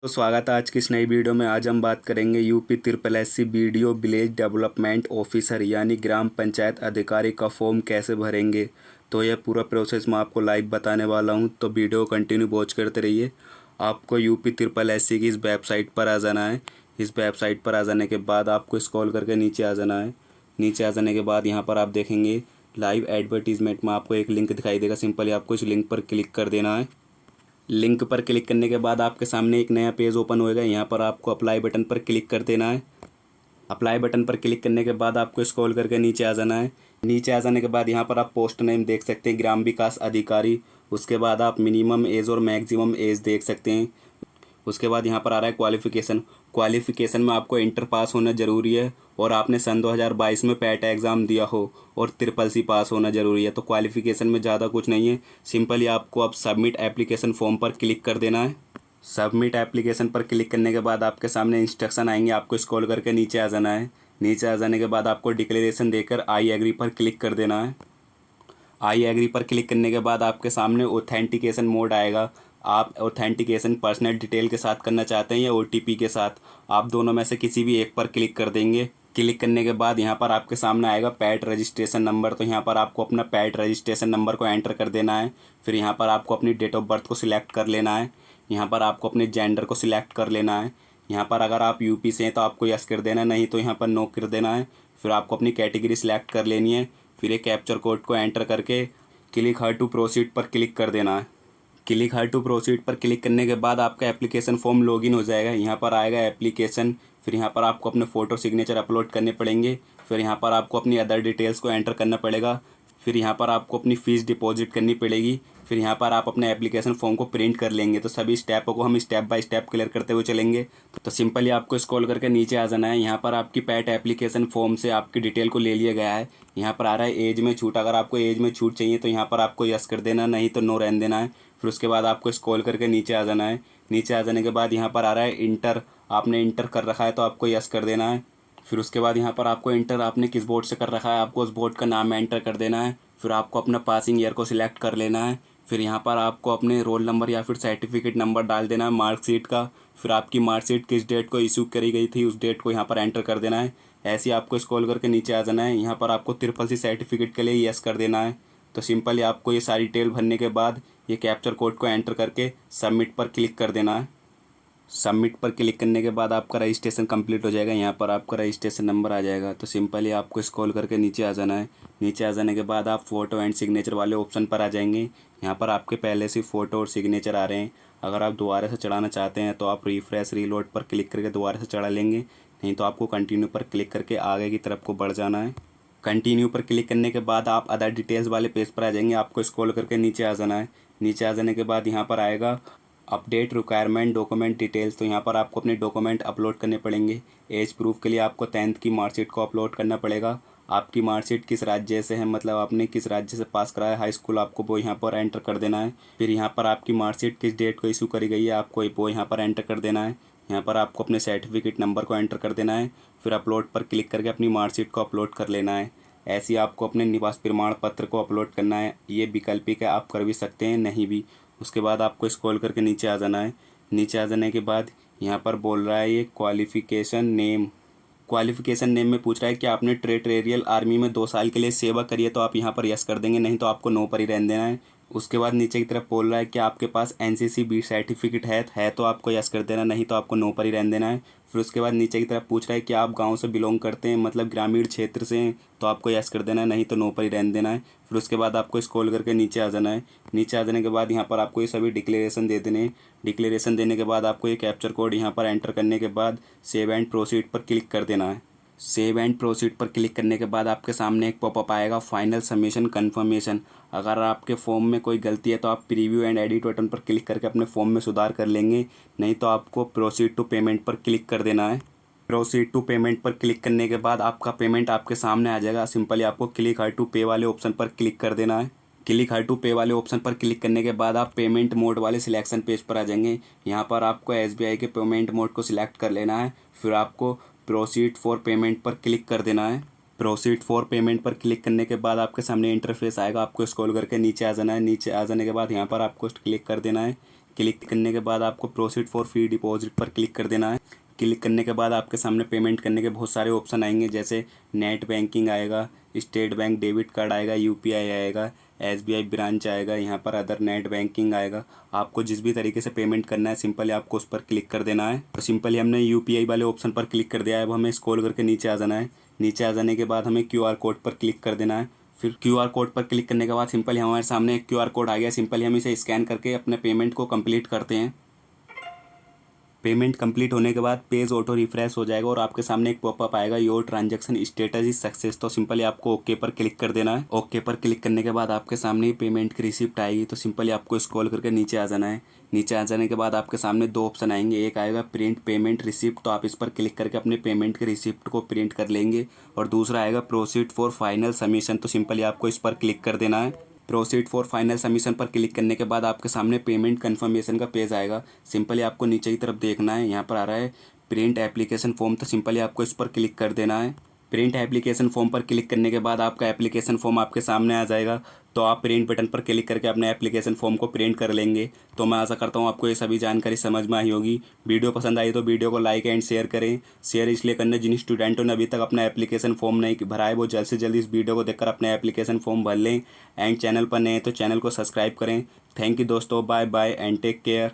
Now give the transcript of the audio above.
तो स्वागत है आज की इस नई वीडियो में। आज हम बात करेंगे UP triple SC BDO village development officer यानी ग्राम पंचायत अधिकारी का फॉर्म कैसे भरेंगे। तो यह पूरा प्रोसेस मैं आपको लाइव बताने वाला हूं, तो वीडियो कंटिन्यू वॉच करते रहिए। आपको यूपी ट्रिपल एससी की इस वेबसाइट पर आ जाना है। इस वेबसाइट पर आ जाने के बाद आपको स्क्रॉल करके नीचे आ जाना है। नीचे आ जाने के बाद यहाँ पर आप देखेंगे लाइव एडवर्टीजमेंट में आपको एक लिंक दिखाई देगा। सिंपली आपको इस लिंक पर क्लिक कर देना है। लिंक पर क्लिक करने के बाद आपके सामने एक नया पेज ओपन होएगा। यहाँ पर आपको अप्लाई बटन पर क्लिक कर देना है। अप्लाई बटन पर क्लिक करने के बाद आपको स्क्रॉल करके नीचे आ जाना है। नीचे आ जाने के बाद यहाँ पर आप पोस्ट नेम देख सकते हैं, ग्राम विकास अधिकारी। उसके बाद आप मिनिमम एज और मैक्सिमम एज देख सकते हैं। उसके बाद यहाँ पर आ रहा है क्वालिफ़िकेशन में आपको इंटर पास होना ज़रूरी है और आपने सन 2022 में पैट एग्ज़ाम दिया हो और ट्रिपल सी पास होना ज़रूरी है। तो क्वालिफ़िकेशन में ज़्यादा कुछ नहीं है। सिंपली आपको अब सबमिट एप्लीकेशन फॉर्म पर क्लिक कर देना है। सबमिट एप्लीकेशन पर क्लिक करने के बाद आपके सामने इंस्ट्रक्शन आएंगे। आपको स्क्रॉल करके नीचे आ जाना है। नीचे आ जाने के बाद आपको डिक्लेरेशन देकर आई एग्री पर क्लिक कर देना है। आई एग्री पर क्लिक करने के बाद आपके सामने ऑथेंटिकेशन मोड आएगा। आप ऑथेंटिकेशन पर्सनल डिटेल के साथ करना चाहते हैं या ओटीपी के साथ, आप दोनों में से किसी भी एक पर क्लिक कर देंगे। क्लिक करने के बाद यहाँ पर आपके सामने आएगा पैट रजिस्ट्रेशन नंबर। तो यहाँ पर आपको अपना पैट रजिस्ट्रेशन नंबर को एंटर कर देना है। फिर यहाँ पर आपको अपनी डेट ऑफ बर्थ को सिलेक्ट कर लेना है। यहाँ पर आपको अपने जेंडर को सिलेक्ट कर लेना है। यहाँ पर अगर आप यूपी से हैं तो आपको यस कर देना है, नहीं तो यहाँ पर नो कर देना है। फिर आपको अपनी कैटेगरी सिलेक्ट कर लेनी है। फिर एक कैप्चर कोड को एंटर करके क्लिक हर टू प्रोसीड पर क्लिक कर देना है। क्लिक हर टू प्रोसीड पर क्लिक करने के बाद आपका एप्लीकेशन फॉर्म लॉगिन हो जाएगा। यहाँ पर आएगा एप्लीकेशन। फिर यहाँ पर आपको अपने फ़ोटो सिग्नेचर अपलोड करने पड़ेंगे। फिर यहाँ पर आपको अपनी अदर डिटेल्स को एंटर करना पड़ेगा। फिर यहाँ पर आपको अपनी फ़ीस डिपॉजिट करनी पड़ेगी। फिर यहाँ पर आप अपने एप्लीकेशन फॉर्म को प्रिंट कर लेंगे। तो सभी स्टेपों को हम स्टेप बाय स्टेप क्लियर करते हुए चलेंगे। तो सिंपली आपको स्क्रॉल करके नीचे आ जाना है। यहाँ पर आपकी पैट एप्लीकेशन फॉर्म से आपकी डिटेल को ले लिया गया है। यहाँ पर आ रहा है एज में छूट। अगर आपको एज में छूट चाहिए तो यहाँ पर आपको यस कर देना, नहीं तो नो रहने देना है। फिर उसके बाद आपको स्क्रॉल करके नीचे आ जाना है। नीचे आ जाने के बाद यहाँ पर आ रहा है इंटर। आपने इंटर कर रखा है तो आपको यस कर देना है। फिर उसके बाद यहाँ पर आपको इंटर आपने किस बोर्ड से कर रखा है, आपको उस बोर्ड का नाम एंटर कर देना है। फिर आपको अपना पासिंग ईयर को सिलेक्ट कर लेना है। फिर यहाँ पर आपको अपने रोल नंबर या फिर सर्टिफिकेट नंबर डाल देना है मार्कशीट का। फिर आपकी मार्कशीट किस डेट को इशू करी गई थी उस डेट को यहाँ पर एंटर कर देना है। ऐसे ही आपको स्क्रॉल करके नीचे आ जाना है। यहाँ पर आपको ट्रिपल सी सर्टिफिकेट के लिए यस कर देना है। तो सिंपली आपको ये सारी डिटेल भरने के बाद ये कैप्चर कोड को एंटर करके सबमिट पर क्लिक कर देना है। सबमिट पर क्लिक करने के बाद आपका रजिस्ट्रेशन कंप्लीट हो जाएगा। यहाँ पर आपका रजिस्ट्रेशन नंबर आ जाएगा। तो सिंपली आपको स्क्रॉल करके नीचे आ जाना है। नीचे आ जाने के बाद आप फ़ोटो एंड सिग्नेचर वाले ऑप्शन पर आ जाएंगे। यहाँ पर आपके पहले से फ़ोटो और सिग्नेचर आ रहे हैं। अगर आप दोबारा से चढ़ाना चाहते हैं तो आप रिफ्रेश रीलोड पर क्लिक करके दोबारा से चढ़ा लेंगे, नहीं तो आपको कंटिन्यू पर क्लिक करके आगे की तरफ को बढ़ जाना है। कंटिन्यू पर क्लिक करने के बाद आप अदर डिटेल्स वाले पेज पर आ जाएंगे। आपको स्क्रॉल करके नीचे आ जाना है। नीचे आ जाने के बाद यहाँ पर आएगा अपडेट रिक्वायरमेंट डॉक्यूमेंट डिटेल्स। तो यहाँ पर आपको अपने डॉक्यूमेंट अपलोड करने पड़ेंगे। एज प्रूफ के लिए आपको 10th की मार्कशीट को अपलोड करना पड़ेगा। आपकी मार्कशीट किस राज्य से है, मतलब आपने किस राज्य से पास करा है हाई स्कूल, आपको वो यहाँ पर एंटर कर देना है। फिर यहाँ पर आपकी मार्कशीट किस डेट को इशू करी गई है आपको वो यहाँ पर एंटर कर देना है। यहाँ पर आपको अपने सर्टिफिकेट नंबर को एंटर कर देना है। फिर अपलोड पर क्लिक करके अपनी मार्कशीट को अपलोड कर लेना है। ऐसे ही आपको अपने निवास प्रमाण पत्र को अपलोड करना है। ये वैकल्पिक है, आप कर भी सकते हैं, नहीं भी। उसके बाद आपको स्क्रॉल करके नीचे आ जाना है। नीचे आ जाने के बाद यहाँ पर बोल रहा है ये क्वालिफ़िकेशन नेम में पूछ रहा है कि आपने टेरिटोरियल आर्मी में 2 साल के लिए सेवा करी है, तो आप यहाँ पर यस कर देंगे, नहीं तो आपको नो पर ही रहने देना है। उसके बाद नीचे की तरफ बोल रहा है कि आपके पास एनसीसी बी सर्टिफिकेट है तो आपको यस कर देना, नहीं तो आपको नो पर ही रहने देना है। फिर उसके बाद नीचे की तरफ पूछ रहा है कि आप गांव से बिलोंग करते हैं, मतलब ग्रामीण क्षेत्र से हैं, तो आपको यस कर देना है, नहीं तो नो पर ही रहने देना है। फिर उसके बाद आपको स्क्रॉल करके नीचे आ जाना है। नीचे आ जाने के बाद यहाँ पर आपको ये सभी डिक्लेरेशन दे देने हैं। डिक्लेरेशन देने के बाद आपको ये कैप्चर कोड यहाँ पर एंटर करने के बाद सेव एंड प्रोसीड पर क्लिक कर देना है। सेव एंड प्रोसीड पर क्लिक करने के बाद आपके सामने एक पॉपअप आएगा फाइनल सबमिशन कन्फर्मेशन। अगर आपके फॉर्म में कोई गलती है तो आप प्रीव्यू एंड एडिट बटन पर क्लिक करके अपने फॉर्म में सुधार कर लेंगे, नहीं तो आपको प्रोसीड टू पेमेंट पर क्लिक कर देना है। प्रोसीड टू पेमेंट पर क्लिक करने के बाद आपका पेमेंट आपके सामने आ जाएगा। सिंपली आपको क्लिक हर टू पे वाले ऑप्शन पर क्लिक कर देना है। क्लिक हर टू पे वाले ऑप्शन पर क्लिक करने के बाद आप पेमेंट मोड वाले सिलेक्शन पेज पर आ जाएंगे। यहाँ पर आपको एसबीआई के पेमेंट मोड को सिलेक्ट कर लेना है। फिर आपको प्रोसीड फॉर पेमेंट पर क्लिक कर देना है। प्रोसीड फॉर पेमेंट पर क्लिक करने के बाद आपके सामने इंटरफेस आएगा। आपको स्क्रॉल करके नीचे आ जाना है। नीचे आ जाने के बाद यहाँ पर आपको क्लिक कर देना है। क्लिक करने के बाद आपको प्रोसीड फॉर फी डिपॉजिट पर क्लिक कर देना है। क्लिक करने के बाद आपके सामने पेमेंट करने के बहुत सारे ऑप्शन आएंगे, जैसे नेट बैंकिंग आएगा, स्टेट बैंक डेबिट कार्ड आएगा, यूपीआई आएगा, एसबीआई ब्रांच आएगा, यहाँ पर अदर नेट बैंकिंग आएगा। आपको जिस भी तरीके से पेमेंट करना है सिंपली आपको उस पर क्लिक कर देना है। तो सिंपली हमने यूपीआई वाले ऑप्शन पर क्लिक कर दिया है। अब हमें स्क्रॉल करके नीचे आ जाना है। नीचे आ जाने के बाद हमें क्यूआर कोड पर क्लिक कर देना है। फिर क्यूआर कोड पर क्लिक करने के बाद सिंपली हमारे सामने एक क्यूआर कोड आ गया। सिंपली हम इसे स्कैन करके अपने पेमेंट को कंप्लीट करते हैं। पेमेंट कंप्लीट होने के बाद पेज ऑटो रिफ्रेश हो जाएगा और आपके सामने एक पॉपअप आएगा, your transaction status is success. तो सिंपली आपको ओके पर क्लिक कर देना है। ओके पर क्लिक करने के बाद आपके सामने ही पेमेंट की रिसिप्ट आएगी। तो सिंपली आपको स्क्रॉल करके नीचे आ जाना है। नीचे आ जाने के बाद आपके सामने दो ऑप्शन आएंगे, एक आएगा प्रिंट पेमेंट रिसिप्ट, तो आप इस पर क्लिक करके अपने पेमेंट के रिसिप्ट को प्रिंट कर लेंगे। और दूसरा आएगा प्रोसीड फॉर फाइनल सबमिशन, तो सिंपली आपको इस पर क्लिक कर देना है। प्रोसीड फॉर फाइनल सबमिशन पर क्लिक करने के बाद आपके सामने पेमेंट कन्फर्मेशन का पेज आएगा। सिंपली आपको नीचे की तरफ देखना है, यहाँ पर आ रहा है प्रिंट एप्लीकेशन फॉर्म, तो सिंपली आपको इस पर क्लिक कर देना है। प्रिंट एप्लीकेशन फॉर्म पर क्लिक करने के बाद आपका एप्लीकेशन फॉर्म आपके सामने आ जाएगा। तो आप प्रिंट बटन पर क्लिक करके अपने एप्लीकेशन फॉर्म को प्रिंट कर लेंगे। तो मैं आशा करता हूँ आपको ये सभी जानकारी समझ में आई होगी। वीडियो पसंद आई तो वीडियो को लाइक एंड शेयर करें। शेयर इसलिए करने जिन स्टूडेंटों ने अभी तक अपना एप्लीकेशन फॉर्म नहीं भरा है वो जल्द से जल्द इस वीडियो को देखकर अपने एप्लीकेशन फॉर्म भर लें। एंड चैनल पर नए हैं तो चैनल को सब्सक्राइब करें। थैंक यू दोस्तों, bye bye and take care.